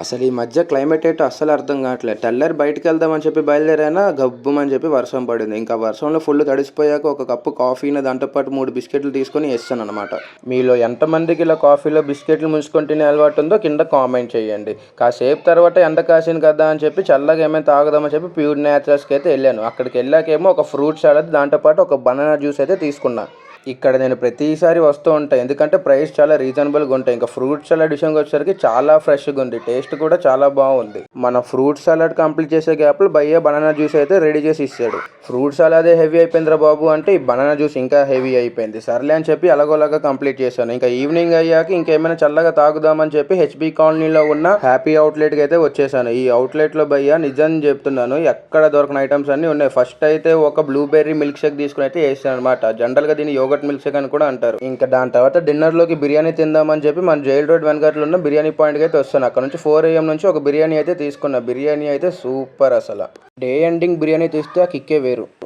అసలు ఈ మధ్య క్లైమేట్ ఏంటో అస్సలు అర్థం కావట్లేదు. తెల్లారి బయటికెళ్దామని చెప్పి బయలుదేరానా గబ్బుమని చెప్పి వర్షం పడింది. ఇంకా వర్షంలో ఫుల్ తడిసిపోయాక ఒక కప్పు కాఫీని దాంతో పాటు 3 బిస్కెట్లు తీసుకొని ఏసాననమాట. మీలో ఎంతమందికి ఇలా కాఫీలో బిస్కెట్లు ముంచుకొని తినే అలవాటు ఉందో కింద కామెంట్ చేయండి. కాసేపు తర్వాత ఎండ కాసింది కదా అని చెప్పి చల్లగా ఏమైనా తాగుదామని చెప్పి ప్యూర్ న్యాచురల్స్కి అయితే వెళ్ళాను. అక్కడికి వెళ్ళాకేమో ఒక ఫ్రూట్ సలాడ్ దాంతో పాటు ఒక బనానా జ్యూస్ అయితే తీసుకున్నా. ఇక్కడ నేను ప్రతిసారి వస్తూ ఉంటాను. ఎందుకంటే ప్రైస్ చాలా రీజనబుల్గా ఉంటాయి. ఇంకా ఫ్రూట్ సలాడ్ విషయంకి వచ్చేసరికి చాలా ఫ్రెష్గా ఉంది. టేస్ట్ కూడా చాలా బాగుంది. మన ఫ్రూట్ సలాడ్ కంప్లీట్ చేసే గ్యాప్లో భయ్య బనానా జ్యూస్ అయితే రెడీ చేసి ఇచ్చాడు. ఫ్రూట్ సలాడే హెవీ అయిపోయిందిరా బాబు అంటే ఈ బనానా జ్యూస్ ఇంకా హెవీ అయిపోయింది. సర్లే అని చెప్పి అలాగోలాగా కంప్లీట్ చేశాను. ఇంకా ఈవినింగ్ అయ్యాక ఇంకేమైనా చల్లగా తాగుదామని చెప్పి హెచ్బి కాలనీలో ఉన్న హ్యాపీ అవుట్లెట్కి అయితే వచ్చేసాను. ఈ అవుట్లెట్లో భయ్య నిజం చెప్తున్నాను ఎక్కడ దొరకని ఐటమ్స్ అన్నీ ఉన్నాయి. ఫస్ట్ అయితే ఒక బ్లూబెర్రీ మిల్క్ షేక్ తీసుకుని అయితే వేసాను అనమాట. జనరల్గా దీన్ని యోగట్ మిల్క్ షేక్ అని కూడా అంటారు. ఇంకా దాని తర్వాత డిన్నర్లోకి బిర్యానీ తిందామని చెప్పి మన జైల్ రోడ్ వెనకట్లో ఉన్న బిర్యానీ పాయింట్కి అయితే వస్తాను. అక్కడ నుంచి 4 AM నుంచి ఒక బిర్యానీ అయితే తీసుకున్నా. బిర్యానీ అయితే సూపర్. అసలు డే ఎండింగ్ బిర్యానీ తీస్తే ఆ కిక్కే వేరు.